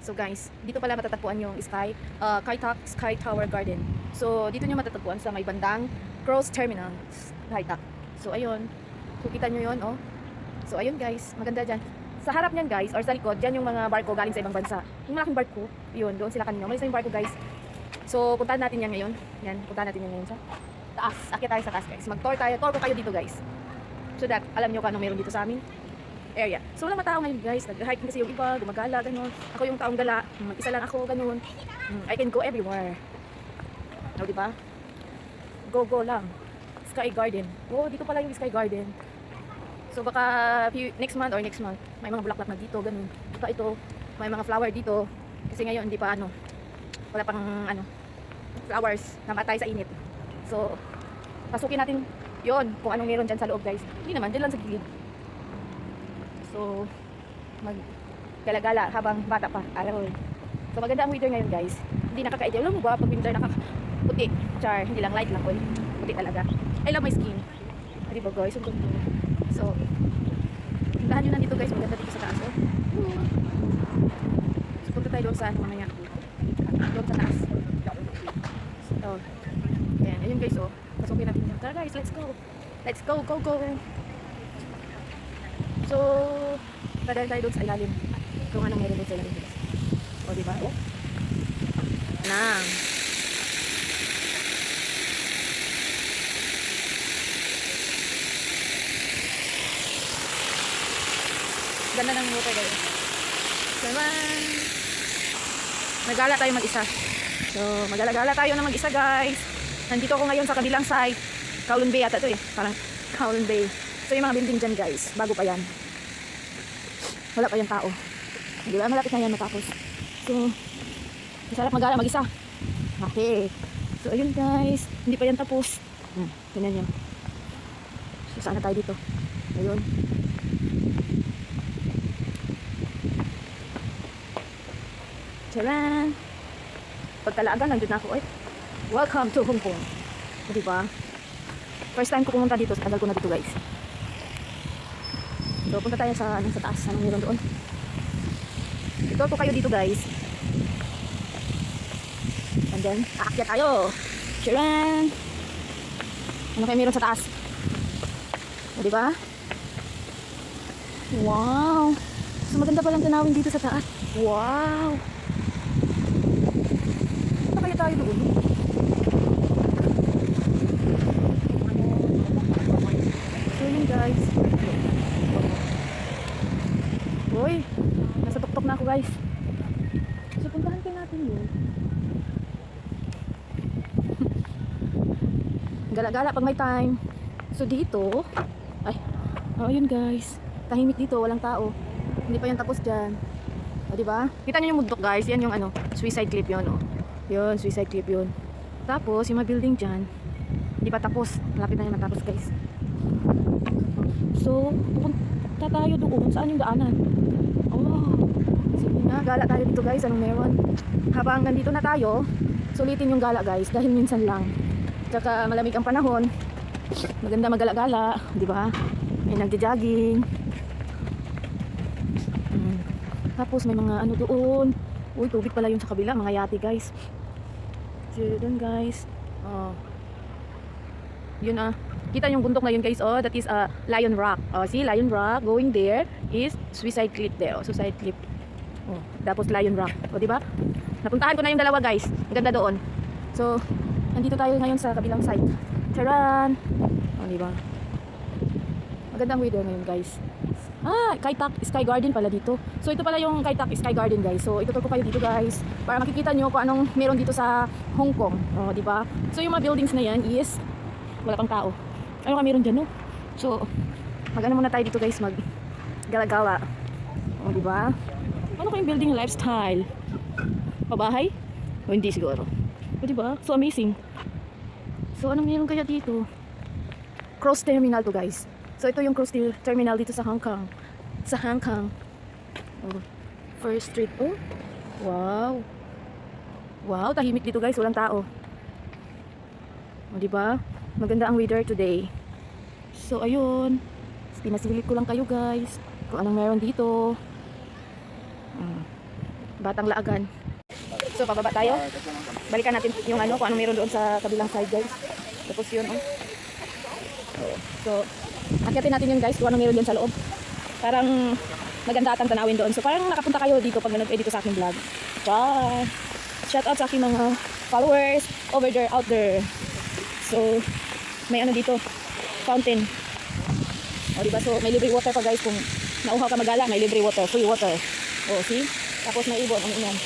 So guys, dito pala matatagpuan yung Sky Tower Garden. So dito nyo matatagpuan sa may bandang Cross Terminal, Skytop. So ayun. So kita nyo yun, oh. So ayun guys, maganda dyan. Sa harap niyan guys, or sa likod, dyan yung mga barko galing sa ibang bansa. Yung malaking barko, yun, doon sila kanina. Umalis na yung barko guys. So puntahan natin yan ngayon. Yan, puntahan natin yan ngayon sa taas. Akyat tayo sa taas guys. Mag-tour tayo. Tour ko kayo dito guys. So that, alam nyo kung anong meron dito sa amin area. So walang matao ngayon guys, nag-hiking kasi yung iba, gumagala, ganun. Ako yung taong gala, isa lang ako, ganun. I can go everywhere. O, diba? Go lang. Sky Garden. Oh, dito pala yung Sky Garden. So baka next month, may mga bulaklak na dito, ganun. Baka ito, may mga flower dito. Kasi ngayon, hindi pa wala pang flowers, namatay sa init. So, pasukin natin yon kung anong meron dyan sa loob guys. Hindi naman, dyan lang sa gilid. So, mag-gala-gala habang bata pa. Araw. So, maganda ang weather ngayon guys. Hindi nakaka-idea. Alam mo ba, pag winter nakaka-puti. Char, hindi lang light lang. Puti talaga. I love my skin. Di ba guys? Ang ganda. So, tindahan nyo na dito guys. Maganda dito sa taas. Oh. So, punta tayo doon sa mamaya. Doon sa taas. So, ayan. Ayun guys oh. Pasukin natin yun. Tara guys, let's go. Let's go, go, go. So, dadaan tayo doon sa ilalim. Kung anong meron doon sa ilalim. O, diba? O. Nang. Ganda ng water guys. Saman. Nagala tayo mag-isa. So, magala-gala tayo na mag-isa guys. Nandito ako ngayon sa kabilang side. Kowloon Bay ata ito eh. Parang Kowloon Bay. So yung mga building dyan guys, bago pa yan. Wala pa yung tao. Di ba? Malapit na yan matapos. So, masarap mag-gala mag-isa. Okay. So ayun guys, hindi pa yan tapos. Tingnan nyo. So saan na tayo dito? Ayun. Tcharan! Pagtalaagan, nandun na ako. Ay, welcome to Hong Kong. Di ba? First time ko pumunta dito, tagal ko na dito guys. So, punta tayo sa taas. Anong meron doon? Ito po kayo dito guys. And then, aakyat tayo. Tcharan! Ano kayo meron sa taas? O, diba? Wow! So, maganda palang tanawin dito sa taas. Wow! Punta kayo tayo doon. So, yun guys. Uy, nasa tuktok na ako guys. So puntahan kayo natin yun. Gala-gala pag may time. So dito, ay, oh yun guys. Tahimik dito, walang tao. Hindi pa yan tapos dyan. O diba? Kita nyo yung mundok guys, yan yung Suicide Cliff yun oh. Yun, Suicide Cliff yun. Tapos yung mga building dyan, hindi pa tapos. Malapit na yan matapos guys. So, pupunta tayo doon. Saan yung daanan? Oh, sige na, gala tayo dito guys. Anong meron? Habang nandito na tayo, sulitin yung gala guys. Dahil minsan lang. Tsaka malamig ang panahon. Maganda magala-gala. Diba? May nagja-jogging. Tapos may mga doon. Uy, tubig pala yun sa kabila. Mga yate guys. So, doon guys. Oh. Yun kita yung bundok na yun guys. Oh, that is Lion Rock. Oh, see, Lion Rock. Going there is Suicide Cliff there. Oh, Suicide Cliff. Oh, tapos Lion Rock. Oh, di ba? Napuntahan ko na yung dalawa guys. Ang ganda doon. So, nandito tayo ngayon sa kabilang side. Charan! Oh, di ba? Magandang weather ngayon guys. Kaitak Sky Garden pala dito. So, ito pala yung Kaitak Sky Garden guys. So, itutur ko kayo dito guys. Para makikita nyo kung anong meron dito sa Hong Kong. Oh, di ba? So, yung mga buildings na yan is wala pang tao. Ano ka meron dyan, no? So, mag-ano muna tayo dito guys, mag-gala-gala. O, diba? Ano kayong building lifestyle? Pabahay? O, hindi siguro. O, diba? So, amazing. So, anong meron kaya dito? Cross Terminal to guys. So, ito yung Cross Terminal dito sa Hong Kong. Sa Hong Kong. Oh, First Street. Oh, wow. Wow, tahimik dito guys. Walang tao. O, diba? Maganda ang weather today. So ayun, pinasilip ko lang kayo guys kung anong meron dito. Batang Laagan. So, pababa tayo. Balikan natin yung ano, kung anong meron doon sa kabilang side, guys. Tapos yun, oh. So, akyatin natin yun, guys, kung anong meron dyan sa loob. Parang maganda atang tanawin doon. So, parang nakapunta kayo dito pag nag-edit sa aking vlog. Bye! Shout out sa aking mga followers over there, out there. So, may ano dito, fountain. O, diba? So, may libre water pa, guys. Kung nauhaw ka magala, may libre water, free water. O, see? Tapos may ibon, ang inan.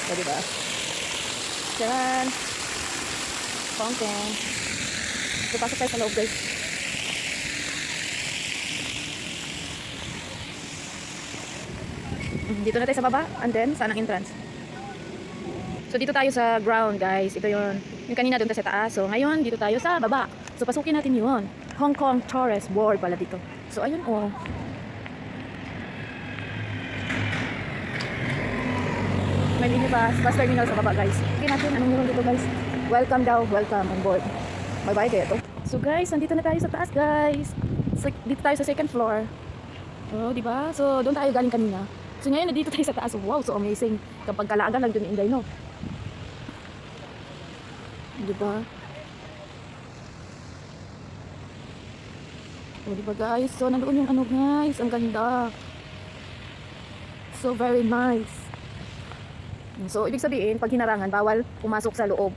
O, diba? Diyan. Fountain. So, pasok tayo sa loob, guys. Dito na tayo sa baba, and then, saan ang entrance? So, dito tayo sa ground, guys. Ito yun. Yung kanina doon tayo sa taas. So, ngayon, dito tayo sa baba. So, pasukin natin yun. Hong Kong Tourist Board pala dito. So, ayun, oh. May bus terminal sa baba, guys. Sige natin, anong meron dito, guys? Welcome daw, welcome on board. Bye-bye kayo to. So, guys, nandito na tayo sa taas, guys. So, dito tayo sa second floor. Oh, di ba? So, doon tayo galing kanina. So, ngayon, nandito tayo sa taas. Wow, so amazing. Kapag kalaagan lang dun Inday, no? Di ba? Oh, di ba, guys? So, nandoon yung ano, guys. Ang ganda. So, very nice. So, ibig sabihin, pag hinarangan, bawal pumasok sa loob.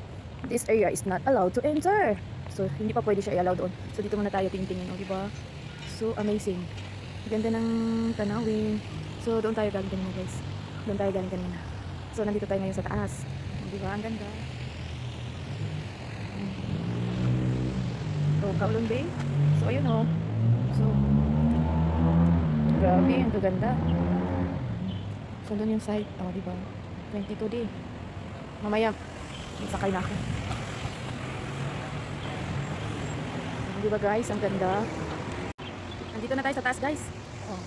This area is not allowed to enter. So, hindi pa pwede siya i-allow doon. So, dito muna tayo tingin-tingin, no? Di ba? So, amazing. Ganda ng tanawin. So, doon tayo galing kanina, guys. Doon tayo galing kanina. So, nandito tayo ngayon sa taas. Di ba? Ang ganda. So, Kowloon Bay. So, ayun, oh. So, grabe, ang gaganda. So, doon yung side. Oh, di ba? 22D. Mamaya, sakay na ako. Di ba, guys? Ang ganda. Nandito na tayo sa taas, guys. Oh.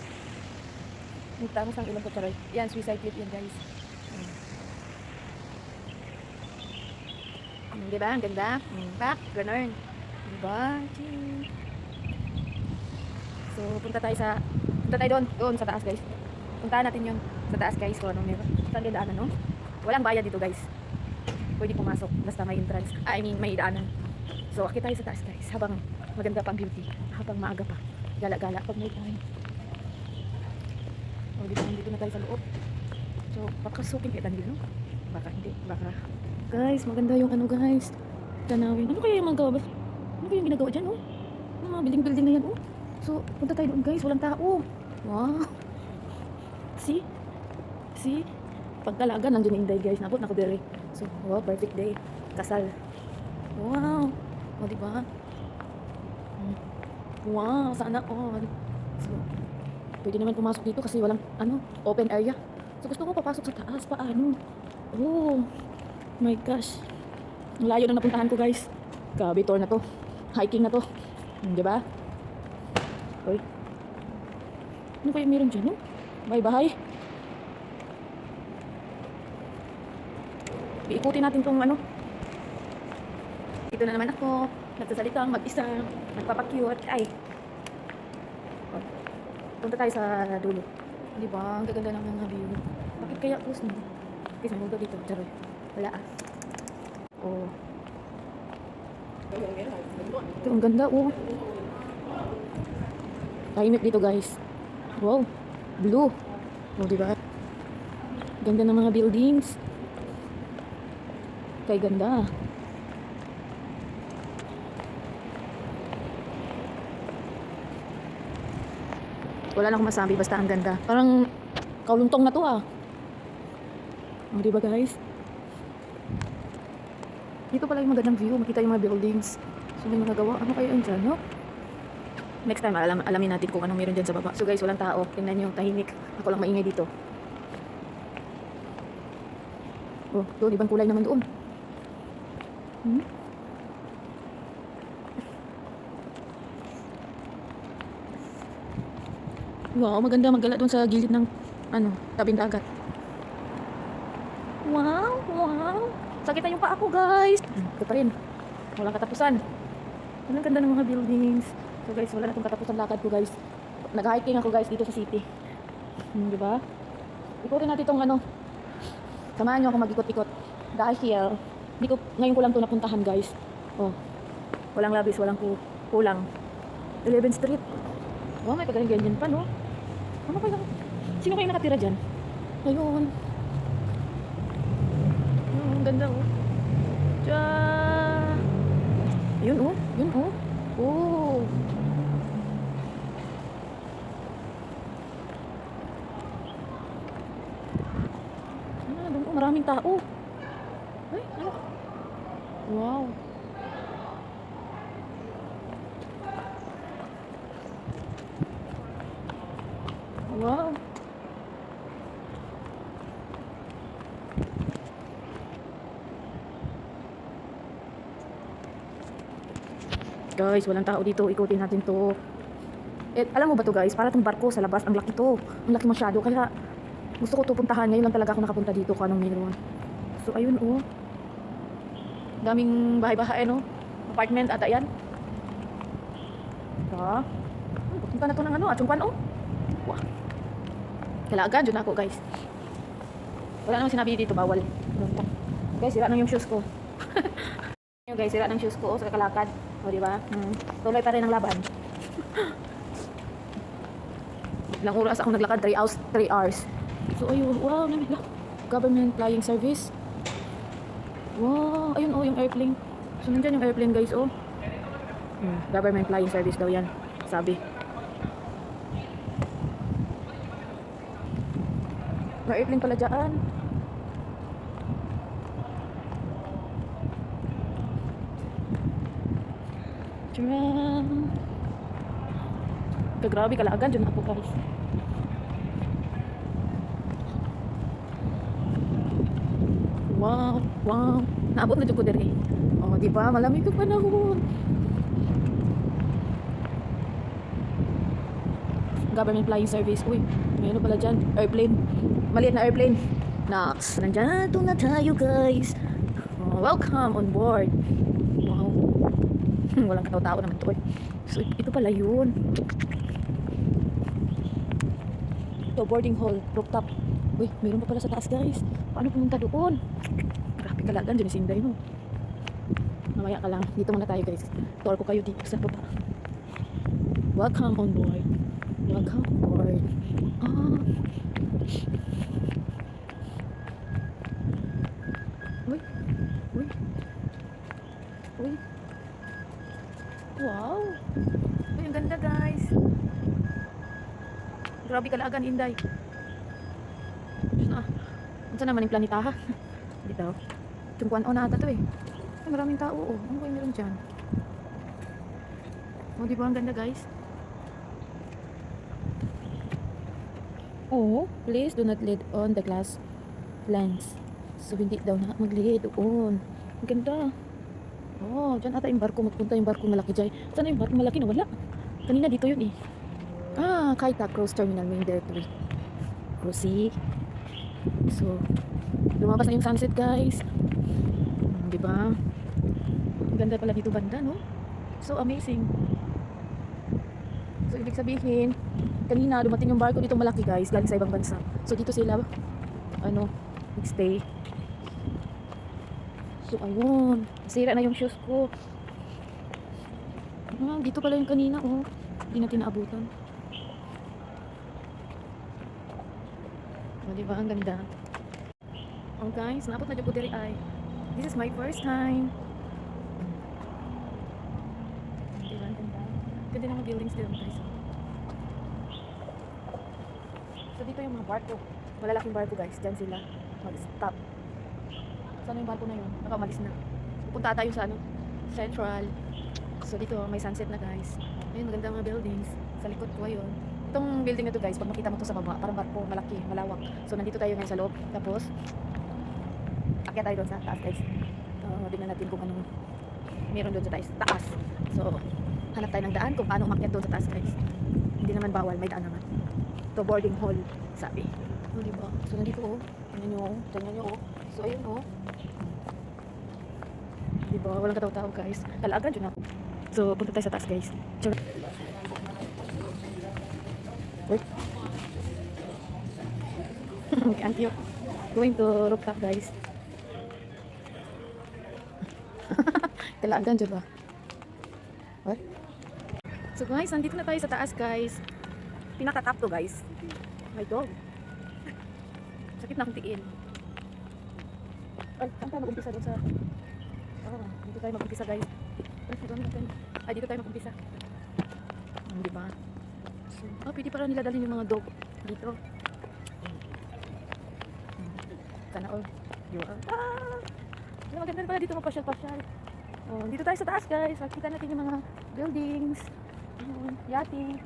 Yung tangos ang ilang kutsaroy. Yan, suicide clip yan, guys. Di ba? Ang ganda. Back, ganun. Di ba? So, punta tayo doon sa taas, guys. Puntahan natin yun sa taas, guys. Kung anong meron. Saan yung daanan, no? Walang bayad dito, guys. Pwede pumasok. Basta may entrance. May daanan. So, akit tayo sa taas, guys. Habang maganda pang beauty. Habang maaga pa. Gala-gala pag may time. O, dito na tayo sa loob. So, baka suking kita nila, no? Baka hindi. Baka. Guys, maganda yung ano, guys. Tanawin. Ano kaya yung mga gawa? Ano kaya yung ginagawa dyan, oh? Mga building na yan, oh. So, punta tayo doon, guys. Walang tao. Wow. See? See? Pagkalaga, nandiyan yung Inday, guys. Nabot na ko dire. So, wow, perfect day. Kasal. Wow. O, diba? Wow, sana all. So, pwede naman pumasok dito kasi walang, open area. So, gusto ko papasok sa taas. Paano? Oh, my gosh. Ang layo na napuntahan ko, guys. Grabe, tour na to. Hiking na to. Diba? Uy. Ano kayo meron dyan, no? Bye-bye. Iikutin natin tong ano. Ito na naman ako. Nagsasalitang mag-isa. Nagpapakyut. Ay. Oh. Punta tayo sa dulo. Di ba? Ang gaganda ng mga view. Bakit kaya close mo? Guys, may multo dito. Charoy. Wala ah. Oh. Ito, ang ganda. Oh. Tahimik dito, guys. Wow. Blue. Oh, di ba? Ganda ng mga buildings. Kay ganda. Wala na akong masabi, basta ang ganda. Parang kauluntong na to ah. Oh, di ba, guys? Dito pala yung magandang view. Makita yung mga buildings. So, may mga gawa. Ano kayo yun dyan, no? Next time, alamin natin kung anong meron dyan sa baba. So, guys, walang tao. Tingnan nyo, tahimik. Ako lang maingay dito. Oh, doon. Ibang kulay naman doon. Wow, maganda maggala doon sa gilid ng tabing dagat. Wow, wow. Sakit na yung paa ko, guys. Ito pa rin. Walang katapusan. Walang ganda ng mga buildings. So, guys, wala na itong katapusan lakad ko, guys. Nag-hiking ako, guys, dito sa city. Di ba? Ikutin natin itong ano. Samahan nyo ako mag-ikot-ikot. Dahil, ngayon ko lang ito napuntahan guys. Oh, walang labis, walang kulang. 11th Street. Oh, may pagaling-ganyan pa, no? Ano kaya? Sino kayo nakatira dyan? Ayun. Ang ganda, oh. Diyan. Ayun, oh. Yun, oh. Oh. Doon, oh. Maraming tao. Ay, ano? Wow. Wow. Guys, walang tao dito. Ikutin natin to. Alam mo ba to guys? Para tong barko sa labas. Ang laki to. Ang laki masyado. Kaya gusto ko to puntahan. Ngayon lang talaga ako nakapunta dito kung anong meron. So ayun oh. Daming bahay-bahay no. Apartment ata yan. Ha? Punta na to ng ano. Atsungpan oh. Wow. Kailangan dyan ako guys. Wala namang sinabi dito. Bawal. Guys, sira nang yung shoes ko. Guys, sira ng shoes ko sa kakalakad. O, diba? Tuloy pa rin ang laban. Ilang oras ako naglakad? 3 hours. So, ayun. Wow, government flying service. Wow, ayun oh, yung airplane. So, nandyan yung airplane guys, oh. Government flying service daw yan. Sabi. May airplane pala dyan. Grabe kalaagan dyan ako guys. Wow, wow. Naabot na dyan ko dere. Oh, di ba? Malamig yung panahon. Government flying service. Uy, may ano pala dyan? Airplane. Maliit na airplane. Nox. Nandyan na tayo guys. Oh, welcome on board. Wow. Walang katao-tao naman to eh. So, ito pala yun. Ito, boarding hall, rooftop. Uy, mayroon pa pala sa taas guys. Paano pumunta doon? Grabe kalagan, dyan si Inday mo. Mamaya ka lang. Dito muna tayo guys. Tour ko kayo dito sa baba. Welcome on board. Welcome on board. Ah. Uy. Uy. Uy. Wow. Uy, ang ganda guys. Grabe kalagan, Inday. Saan naman yung planeta ha? Dito. Tungkuan o na ata to eh. Ay, maraming tao oh. Ano kayo meron dyan? O, di ba ang ganda guys? Oh, please do not lead on the glass lens. So, hindi daw na mag-lead doon. Ang ganda. Oh, dyan ata yung barko. Magpunta yung barko malaki dyan. Saan yung barko malaki na wala? Kanina dito yun eh. Ah, Kaita Cruise Terminal. Main there to Cruise. So, lumabas na yung sunset guys. Diba? Ang ganda pala dito banda, no? So amazing. So, ibig sabihin, kanina dumating yung barko dito malaki guys, galing sa ibang bansa. So, dito sila, nag-stay. So, ayun. Sira na yung shoes ko. Dito pala yung kanina, oh. Hindi natin naabutan. O, diba? Ang ganda. Oh, guys, naabot na dyan po diri ay. This is my first time. Diba? Ang ganda. Ganda ng mga buildings dito, guys. So, dito yung mga barko. Malalaking barko, guys. Diyan sila mag-stop. Saan yung barko na yun? Nakamalis na. Pupunta tayo sa Central. So, dito may sunset na, guys. Ayun, maganda mga buildings. Sa likod ko, ayun. Itong building na to guys, pag makita mo to sa baba, parang barko, malaki, malawak. So, nandito tayo ngayon sa loob. Tapos, akyat tayo doon sa taas guys. Tingnan natin kung anong meron doon sa taas. So, hanap tayo ng daan kung paano umakyat doon sa taas guys. Hindi naman bawal, may daan naman. Ito, boarding hall, sabi. O, diba? So, nandito oh. Tingnan nyo oh. So, ayun oh. Diba? Walang kataw-tao guys. Kalagan dyan ako. So, punta tayo sa taas guys. Wait. Ang cute. Going to rooftop guys. Kailangan dyan ba? What? So guys, nandito na tayo sa taas guys. Pinaka-top to guys. My dog. Sakit na akong tiin. Ay, saan tayo mag-umpisa doon sa... dito tayo mag-umpisa guys. Ay, dito tayo mag-umpisa. Diba? So, pwede para nila dalhin yung mga dog dito. Sana all. Maganda pala dito magpasyal-pasyal. Dito tayo sa taas guys. Makikita natin yung mga buildings. Yati.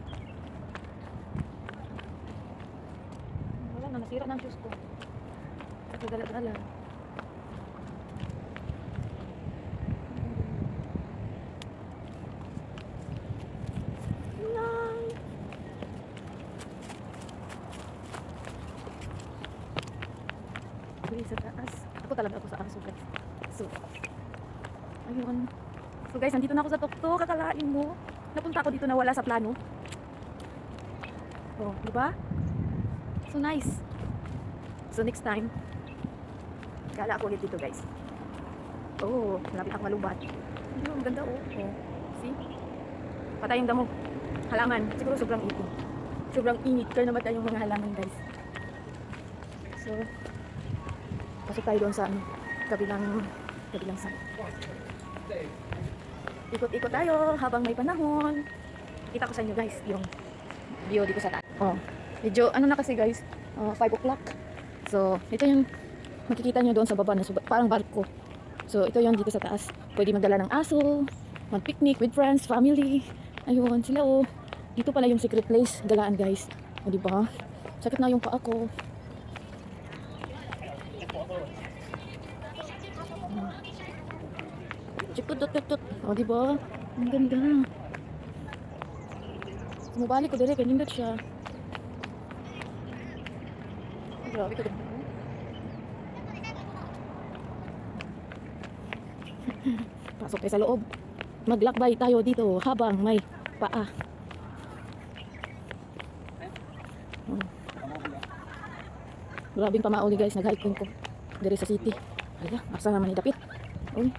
Wala na, nasira na ang shoes ko. Sa kagala-gala. Sa taas. Ako talaga ako sa aso guys. So, ayun. So guys, nandito na ako sa tuktok. Kakalain mo. Napunta ako dito na wala sa plano. Oh, di ba? So nice. So next time, gala ako ulit dito guys. Oh, malapit ako malubat. Ang ganda oh. See? Patay yung damo. Halaman. Siguro sobrang init. Sobrang init. Kaya namatay yung mga halaman guys. So, pasok tayo doon sa kabilang side. Ikot-ikot tayo habang may panahon. Kita ko sa inyo guys yung view dito sa taas. Medyo ano na kasi guys, 5 o'clock. So, ito yung makikita nyo doon sa baba na parang barko. So, ito yung dito sa taas. Pwede magdala ng aso, mag-picnic with friends, family. Ayun, sila oh. Dito pala yung secret place, galaan guys. O diba? Sakit na yung paa ko. Chikot-tot-tot. O, diba? Ang ganda. Sumubalik ko direct. Ganyan siya. Grabe ka ganda. Pasok tayo sa loob. Maglakbay tayo dito habang may paa. Grabing pamauli guys. Nag-hiking ko. Dire sa city. Hala, asa naman idapit. Uy.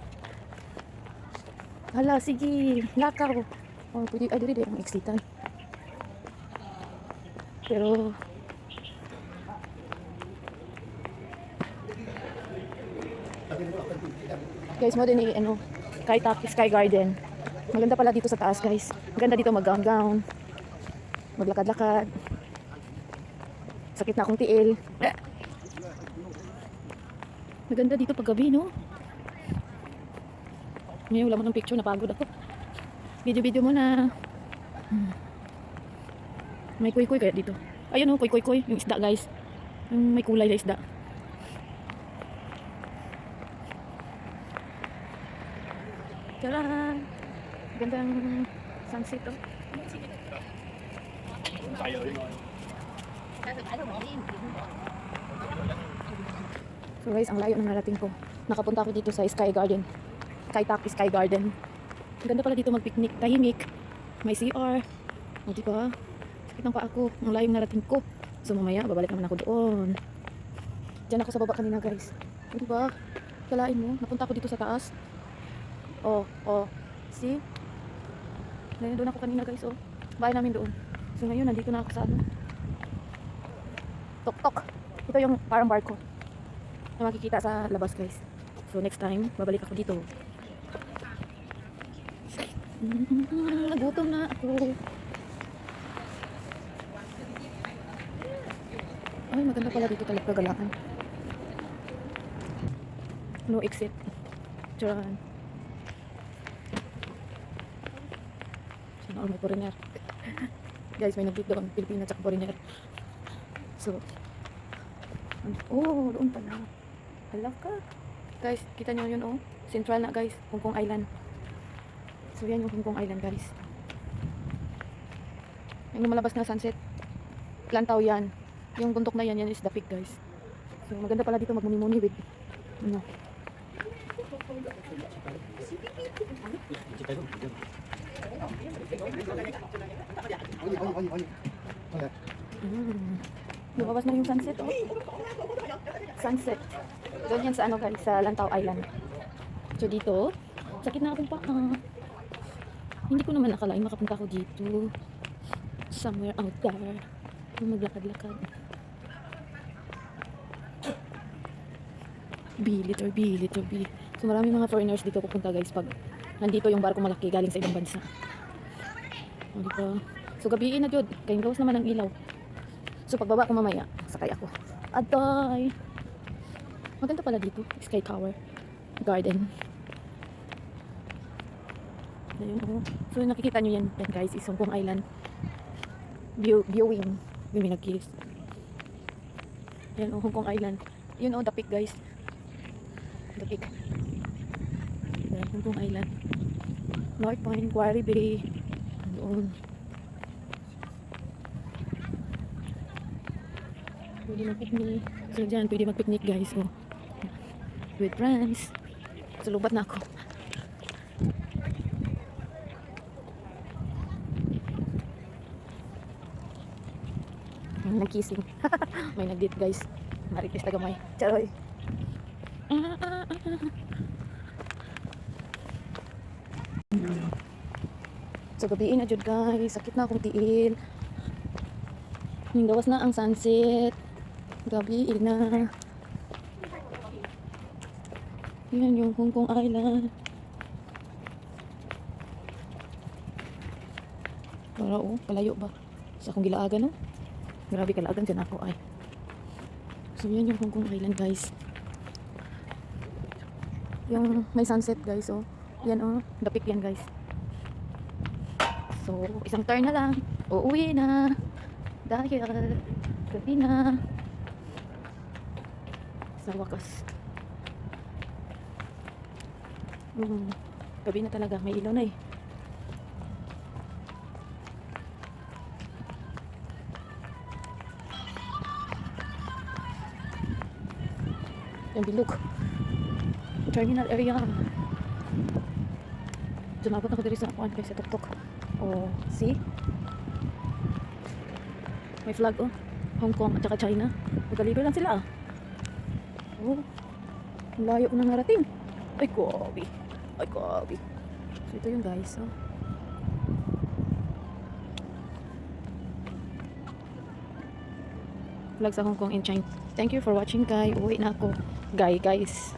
Hala, sige. Lakaw. Pwede, ay, dire ang exitan. Pero, guys, mo din Kai Tak, Sky Garden. Maganda pala dito sa taas, guys. Maganda dito mag-gown-gown. Maglakad-lakad. Sakit na akong tiil. Maganda dito pag gabi, no? Ngayon, wala mo ng picture, napagod ako. Video-video mo na. May kuy-kuy kaya dito. Ayun oh, kuy-kuy-kuy. Yung isda, guys. Yung may kulay na isda. Tara! Gandang sunset, oh. So guys, ang layo ng narating ko. Nakapunta ako dito sa Sky Garden. Kai Tak Sky Garden. Ganda pala dito mag-picnic. Tahimik. May CR. O diba? Sakit ng paa ko. Ang layong narating ko. So mamaya, babalik naman ako doon. Diyan ako sa baba kanina guys. O diba? Kalain mo. Napunta ako dito sa taas. See? Doon ako kanina guys. Bahay namin doon. So ngayon, nandito na ako sa Tok-tok. Ito yung parang barko na makikita sa labas guys. So next time, babalik ako dito. Nagutom na ako. Ay, maganda pala dito talaga galaan. No exit. Charan. Sana all may foreigner. Guys, may nag-date doon. Pilipinas at foreigner. So, doon pala. Hala ka. Guys, kita nyo yun oh. Central na guys. Hong Kong Island. So yan yung Hong Kong Island guys. Yung lumalabas na sunset. Lantaw yan. Yung bundok na yan is the peak guys. So maganda pala dito magmuni-muni with Lumabas na yung sunset, oh. Sunset. Doon yan sa ano guys, sa Lantaw Island. So dito, sakit na akong paa. Hindi ko naman nakalain makapunta ako dito. Somewhere out there. Maglakad-lakad. B, letter B, letter B. So marami mga foreigners dito pupunta guys pag nandito yung barko malaki galing sa ibang bansa. O diba? So gabiin na jud, kayong gawas naman ang ilaw. So pagbaba ko mamaya, sakay ako. Aday! Maganda pala dito, Sky Tower Garden. Ayun, oh. So nakikita nyo yan guys, is Hong Kong Island viewing. Yung may nag-kiss. Yan oh, Hong Kong Island. Yun oh, the peak guys. The peak. Yan, Hong Kong Island. North Point, Quarry Bay. Doon. Pwede mag-picnic. So dyan, pwede mag-picnic guys. Oh. With friends. So lubat na ako. May nag-kissing. May nag-date guys. Marites na gamay. Charoy. So gabiin na jud guys. Sakit na akong tiil. Gawas na ang sunset. Gabiin na. Yan yung Hong Kong Island. Para oh, palayo ba? Sa akong gilaagan no? Grabe kalaagan dyan ako ay. So yan yung Hong Kong Island guys. Yung may sunset guys oh. Yan oh, the peak yan guys. So isang turn na lang. Uuwi na. Dahil gabi na. Sa wakas. Gabi na talaga. May ilaw na eh. Yung bilog. Terminal area. Tumabot ako dito sa akuan guys sa tuktok. Oh, see? May flag oh. Hong Kong at saka China. Magkalibre lang sila ah. Oh. Layo ko na narating. Ay, grabe. Ay, grabe. So, ito yung guys, oh. Vlog sa Hong Kong and China. Thank you for watching, guys. Uwi na ako. Guys.